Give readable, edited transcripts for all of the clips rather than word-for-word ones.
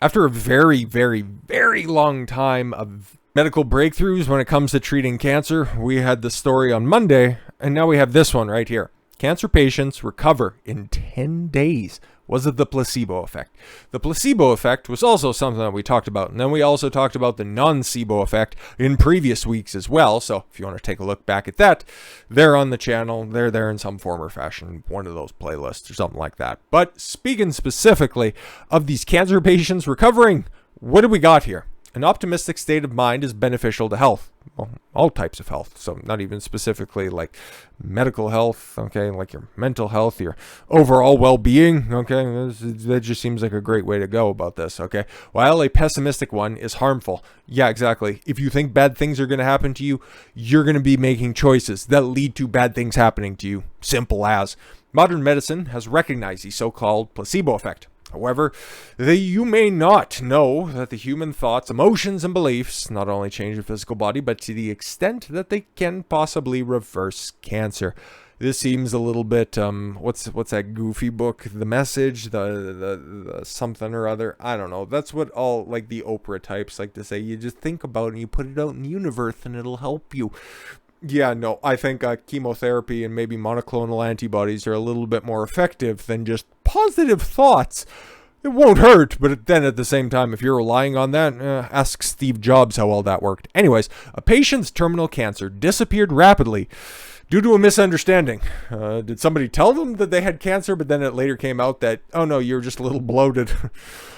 After a very, very, very long time of medical breakthroughs when it comes to treating cancer, we had the story on Monday, and now we have this one right here. Cancer patients recover in 10 days. Was it the placebo effect? The placebo effect was also something that we talked about. And then we also talked about the nocebo effect in previous weeks as well. So if you want to take a look back at that, they're on the channel. They're there in some form or fashion, one of those playlists or something like that. But speaking specifically of these cancer patients recovering, what do we got here? An optimistic state of mind is beneficial to health. Well, all types of health. So not even specifically like medical health, okay, like your mental health, your overall well-being, okay. That just seems like a great way to go about this, okay. While a pessimistic one is harmful. Yeah, exactly. If you think bad things are going to happen to you, you're going to be making choices that lead to bad things happening to you. Simple as. Modern medicine has recognized the so-called placebo effect. However, you may not know that the human thoughts, emotions, and beliefs not only change the physical body, but to the extent that they can possibly reverse cancer. This seems a little bit, what's that goofy book? The Message, the something or other. I don't know. That's what all, like, the Oprah types like to say. You just think about it and you put it out in the universe and it'll help you. Yeah, no, I think chemotherapy and maybe monoclonal antibodies are a little bit more effective than just positive thoughts. It won't hurt, but then at the same time, if you're relying on that, ask Steve Jobs how all that worked. Anyways, a patient's terminal cancer disappeared rapidly due to a misunderstanding. Did somebody tell them that they had cancer, but then it later came out that, oh no, you're just a little bloated.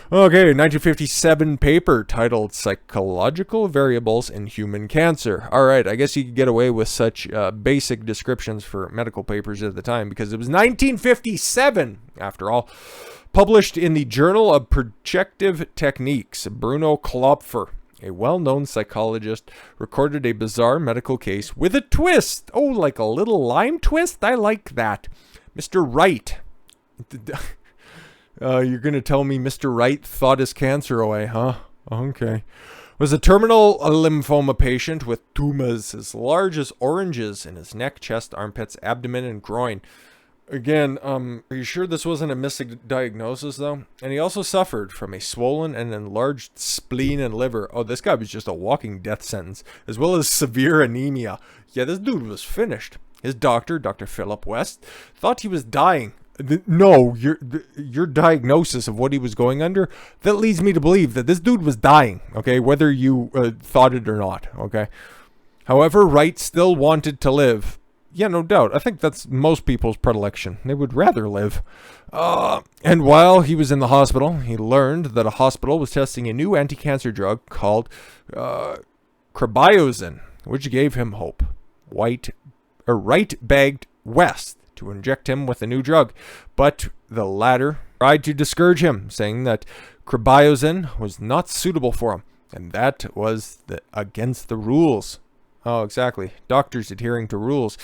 Okay, 1957 paper titled Psychological Variables in Human Cancer. All right, I guess you could get away with such basic descriptions for medical papers at the time because it was 1957, after all. Published in the Journal of Projective Techniques, Bruno Klopfer, a well-known psychologist, recorded a bizarre medical case with a twist. Oh, like a little lime twist? I like that. Mr. Wright. You're going to tell me Mr. Wright thought his cancer away, huh? Okay. Was a terminal lymphoma patient with tumors as large as oranges in his neck, chest, armpits, abdomen, and groin. Again, are you sure this wasn't a misdiagnosis, though? And he also suffered from a swollen and enlarged spleen and liver. Oh, this guy was just a walking death sentence, as well as severe anemia. Yeah, this dude was finished. His doctor, Dr. Philip West, thought he was dying. No, your diagnosis of what he was going under, that leads me to believe that this dude was dying, okay, whether you thought it or not, okay? However, Wright still wanted to live. Yeah, no doubt. I think that's most people's predilection. They would rather live. And while he was in the hospital, he learned that a hospital was testing a new anti-cancer drug called cribiosin, which gave him hope. Wright begged West to inject him with a new drug, but the latter tried to discourage him, saying that cribiosin was not suitable for him, and that was against the rules. Oh, exactly. Doctors adhering to rules,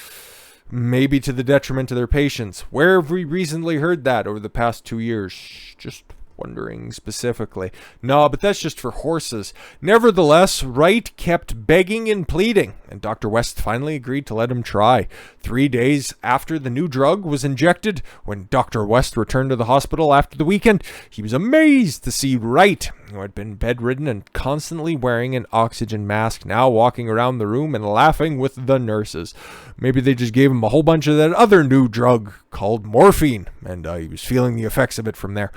maybe to the detriment of their patients. Where have we recently heard that over the past 2 years? Just wondering specifically. No, but that's just for horses. Nevertheless, Wright kept begging and pleading, and Dr. West finally agreed to let him try. 3 days after the new drug was injected, when Dr. West returned to the hospital after the weekend, he was amazed to see Wright, who had been bedridden and constantly wearing an oxygen mask, now walking around the room and laughing with the nurses. Maybe they just gave him a whole bunch of that other new drug called morphine, and he was feeling the effects of it from there.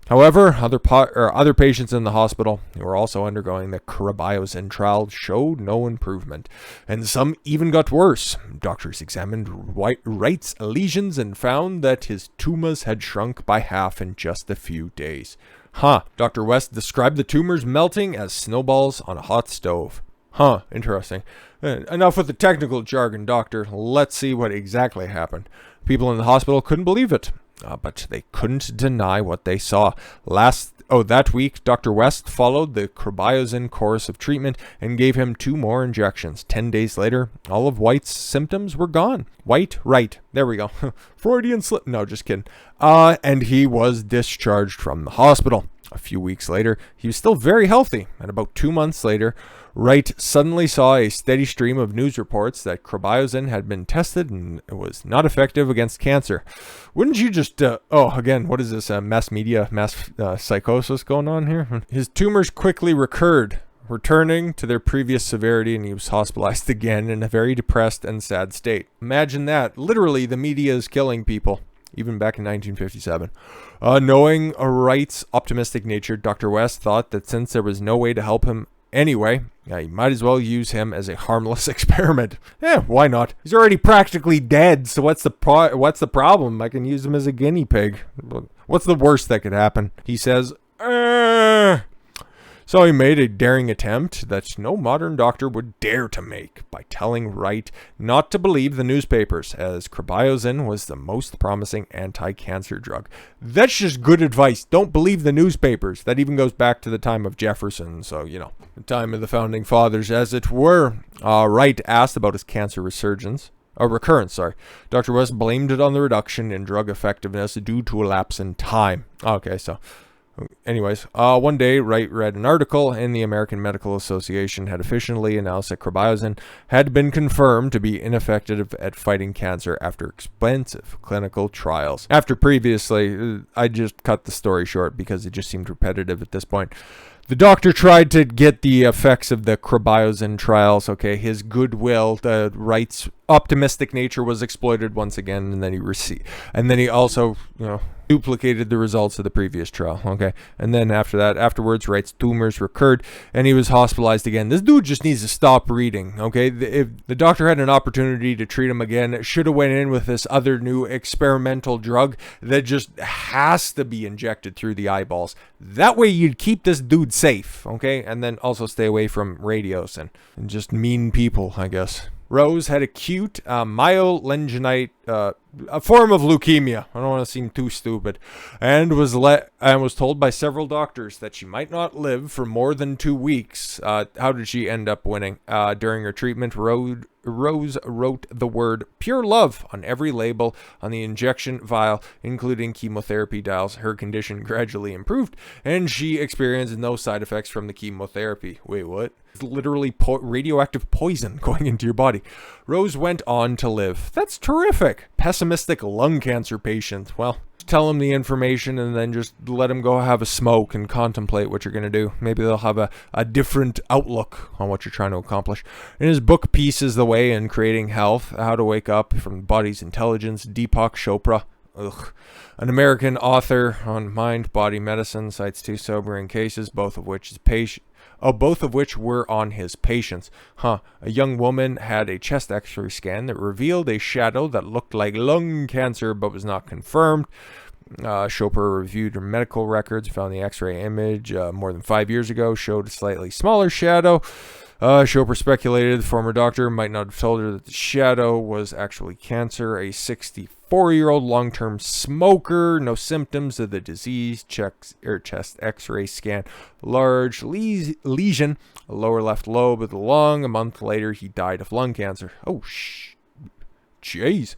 However, other patients in the hospital who were also undergoing the cribiosin trial showed no improvement, and some even got worse. Doctors examined Wright's lesions and found that his tumors had shrunk by half in just a few days. Dr. West described the tumors melting as snowballs on a hot stove. Interesting. Enough with the technical jargon, doctor. Let's see what exactly happened. People in the hospital couldn't believe it. But they couldn't deny what they saw. That week, Dr. West followed the cribiosin course of treatment and gave him 2 more injections. 10 days later, all of White's symptoms were gone. Right. There we go. Freudian slip. No, just kidding. And he was discharged from the hospital. A few weeks later, he was still very healthy, and about 2 months later, Wright suddenly saw a steady stream of news reports that carbazin had been tested and it was not effective against cancer. Wouldn't you just, again, what is this, mass media, mass psychosis going on here? His tumors quickly recurred, returning to their previous severity, and he was hospitalized again in a very depressed and sad state. Imagine that. Literally, the media is killing people, even back in 1957. Knowing Wright's optimistic nature, Dr. West thought that since there was no way to help him anyway, you might as well use him as a harmless experiment. Why not? He's already practically dead, so what's the problem? I can use him as a guinea pig. What's the worst that could happen? He says, So he made a daring attempt that no modern doctor would dare to make by telling Wright not to believe the newspapers, as carbazin was the most promising anti-cancer drug. That's just good advice. Don't believe the newspapers. That even goes back to the time of Jefferson, so, the time of the founding fathers, as it were. Wright asked about his cancer recurrence. Dr. West blamed it on the reduction in drug effectiveness due to a lapse in time. Okay, so... Anyways, one day, Wright read an article in the American Medical Association had officially announced that carbazin had been confirmed to be ineffective at fighting cancer after expensive clinical trials. After previously, I just cut the story short because it just seemed repetitive at this point. The doctor tried to get the effects of the carbazin trials. Okay, his goodwill, Wright's optimistic nature was exploited once again, and then he also, duplicated the results of the previous trial. Okay, and then afterwards, Wright's tumors recurred, and he was hospitalized again. This dude just needs to stop reading. Okay, if the doctor had an opportunity to treat him again, it should have went in with this other new experimental drug that just has to be injected through the eyeballs. That way, you'd keep this dude safe. Okay, and then also stay away from radios and just mean people, I guess. Rose had acute myelogenite, a form of leukemia. I don't want to seem too stupid, and was told by several doctors that she might not live for more than 2 weeks. How did she end up winning? During her treatment, Rose wrote the word "pure love" on every label on the injection vial, including chemotherapy dials. Her condition gradually improved, and she experienced no side effects from the chemotherapy. Wait, what? It's literally radioactive poison going into your body. Rose went on to live. That's terrific. Pessimistic lung cancer patient. Well, tell them the information and then just let them go have a smoke and contemplate what you're going to do. Maybe they'll have a different outlook on what you're trying to accomplish. In his book, Peace is the Way in Creating Health, How to Wake Up from the Body's Intelligence, Deepak Chopra, an American author on mind-body medicine, cites 2 sobering cases, both of which were on his patients. A young woman had a chest x-ray scan that revealed a shadow that looked like lung cancer but was not confirmed. Chopra reviewed her medical records, found the x-ray image more than 5 years ago, showed a slightly smaller shadow. Chopra speculated the former doctor might not have told her that the shadow was actually cancer. A 64-year-old long-term smoker, no symptoms of the disease, chest x-ray scan, large lesion, lower left lobe of the lung. A month later, he died of lung cancer. Oh, jeez.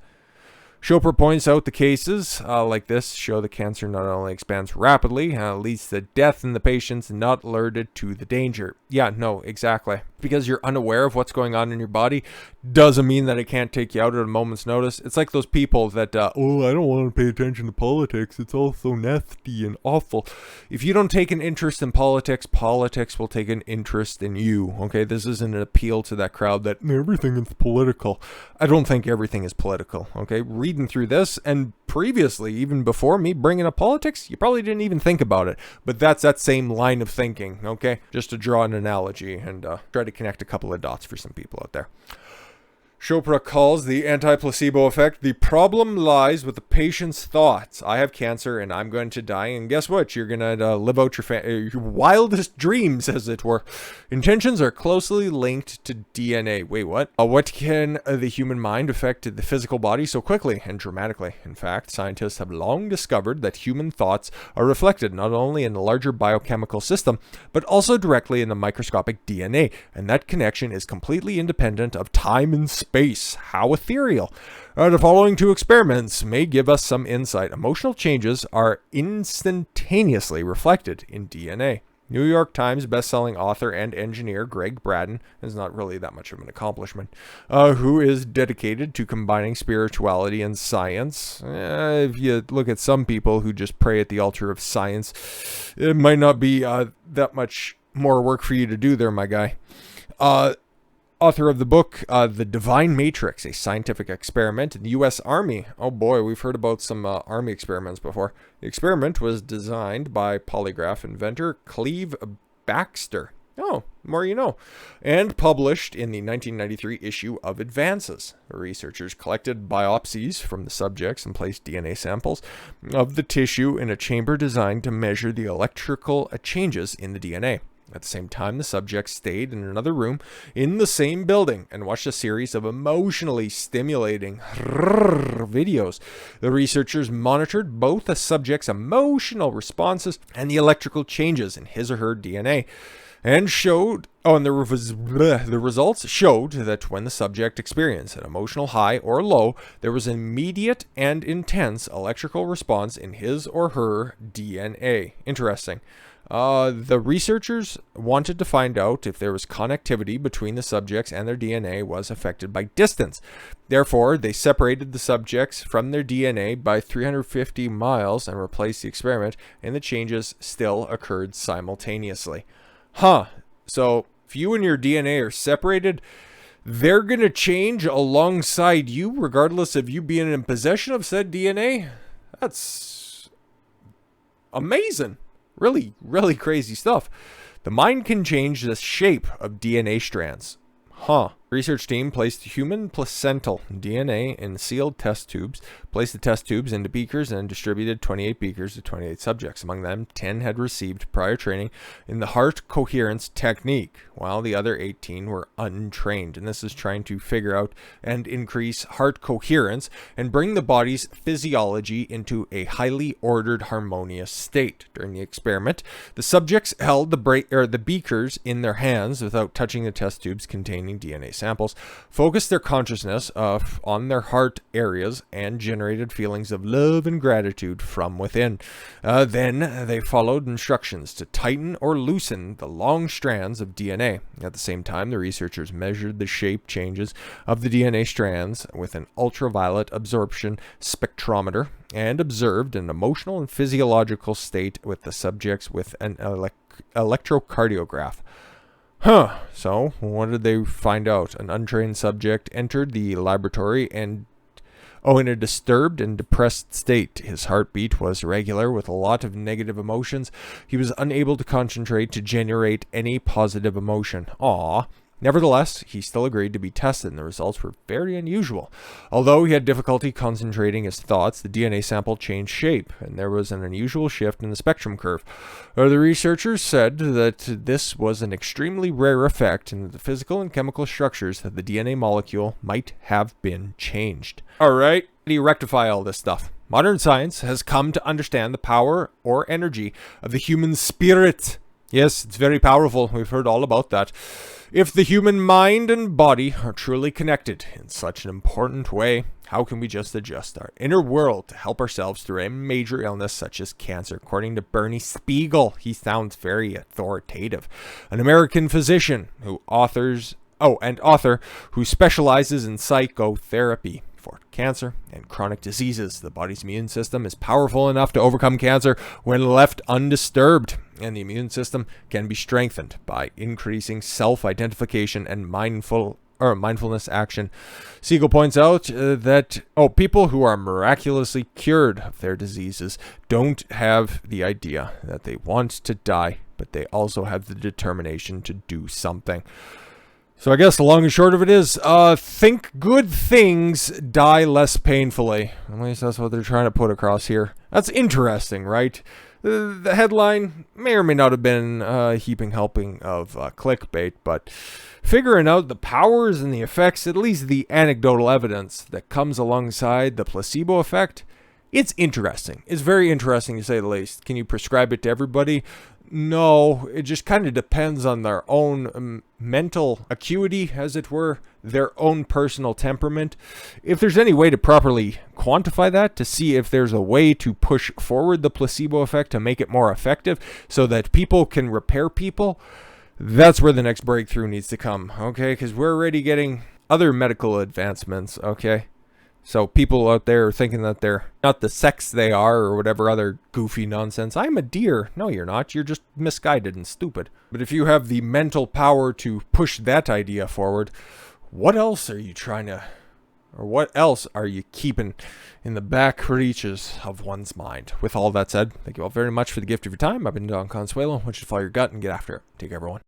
Chopra points out the cases like this show the cancer not only expands rapidly, leads to death in the patients not alerted to the danger. Yeah, no, exactly. Because you're unaware of what's going on in your body doesn't mean that it can't take you out at a moment's notice. It's like those people that, I don't want to pay attention to politics. It's all so nasty and awful. If you don't take an interest in politics, politics will take an interest in you. Okay, this isn't an appeal to that crowd that everything is political. I don't think everything is political. Okay, reading through this and previously, even before me bringing up politics, you probably didn't even think about it. But that's that same line of thinking. Okay, just to draw an analogy and try to connect a couple of dots for some people out there. Chopra calls the anti-placebo effect, the problem lies with the patient's thoughts. I have cancer and I'm going to die, and guess what? You're going to live out your wildest dreams, as it were. Intentions are closely linked to DNA. Wait, what? What can the human mind affect the physical body so quickly and dramatically? In fact, scientists have long discovered that human thoughts are reflected not only in the larger biochemical system, but also directly in the microscopic DNA, and that connection is completely independent of time and space. space. How ethereal. The following 2 experiments may give us some insight. Emotional changes are instantaneously reflected in DNA. New York Times bestselling author and engineer Greg Braden is not really that much of an accomplishment, who is dedicated to combining spirituality and science. If you look at some people who just pray at the altar of science, it might not be that much more work for you to do there, my guy. Author of the book, The Divine Matrix, a scientific experiment in the U.S. Army. Oh boy, we've heard about some Army experiments before. The experiment was designed by polygraph inventor Cleve Baxter. Oh, more you know. And published in the 1993 issue of Advances. The researchers collected biopsies from the subjects and placed DNA samples of the tissue in a chamber designed to measure the electrical changes in the DNA. At the same time, the subjects stayed in another room in the same building and watched a series of emotionally stimulating videos. The researchers monitored both the subject's emotional responses and the electrical changes in his or her DNA, and the results showed that when the subject experienced an emotional high or low, there was an immediate and intense electrical response in his or her DNA. Interesting. The researchers wanted to find out if there was connectivity between the subjects and their DNA was affected by distance. Therefore, they separated the subjects from their DNA by 350 miles and replaced the experiment, and the changes still occurred simultaneously. So, if you and your DNA are separated, they're going to change alongside you, regardless of you being in possession of said DNA? That's amazing. Really, really crazy stuff. The mind can change the shape of DNA strands. Research team placed human placental DNA in sealed test tubes, placed the test tubes into beakers, and distributed 28 beakers to 28 subjects. Among them, 10 had received prior training in the heart coherence technique, while the other 18 were untrained. And this is trying to figure out and increase heart coherence and bring the body's physiology into a highly ordered, harmonious state. During the experiment, the subjects held the beakers in their hands without touching the test tubes containing DNA samples, focused their consciousness on their heart areas, and generated feelings of love and gratitude from within. Then they followed instructions to tighten or loosen the long strands of DNA. At the same time, the researchers measured the shape changes of the DNA strands with an ultraviolet absorption spectrometer and observed an emotional and physiological state with the subjects with an electrocardiograph. So, what did they find out? An untrained subject entered the laboratory and, in a disturbed and depressed state. His heartbeat was irregular with a lot of negative emotions. He was unable to concentrate to generate any positive emotion. Nevertheless, he still agreed to be tested, and the results were very unusual. Although he had difficulty concentrating his thoughts, the DNA sample changed shape, and there was an unusual shift in the spectrum curve. The researchers said that this was an extremely rare effect, and that the physical and chemical structures of the DNA molecule might have been changed. Alright, how do you rectify all this stuff? Modern science has come to understand the power or energy of the human spirit. Yes, it's very powerful. We've heard all about that. If the human mind and body are truly connected in such an important way, how can we just adjust our inner world to help ourselves through a major illness such as cancer? According to Bernie Spiegel, he sounds very authoritative, an American physician author who specializes in psychotherapy for cancer and chronic diseases. The body's immune system is powerful enough to overcome cancer when left undisturbed, and the immune system can be strengthened by increasing self-identification and mindfulness action. Siegel points out that people who are miraculously cured of their diseases don't have the idea that they want to die, but they also have the determination to do something. So I guess the long and short of it is, think good things, die less painfully. At least that's what they're trying to put across here. That's interesting, right? The headline may or may not have been a heaping helping of clickbait, but figuring out the powers and the effects, at least the anecdotal evidence that comes alongside the placebo effect, it's interesting. It's very interesting to say the least. Can you prescribe it to everybody? No, it just kind of depends on their own mental acuity, as it were, their own personal temperament. If there's any way to properly quantify that, to see if there's a way to push forward the placebo effect to make it more effective so that people can repair people, that's where the next breakthrough needs to come, okay? Because we're already getting other medical advancements, okay? So people out there thinking that they're not the sex they are or whatever other goofy nonsense. I'm a deer. No, you're not. You're just misguided and stupid. But if you have the mental power to push that idea forward, what else are you trying to, or what else are you keeping in the back reaches of one's mind? With all that said, thank you all very much for the gift of your time. I've been Don Consuelo. I want you to follow your gut and get after it. Take care, everyone.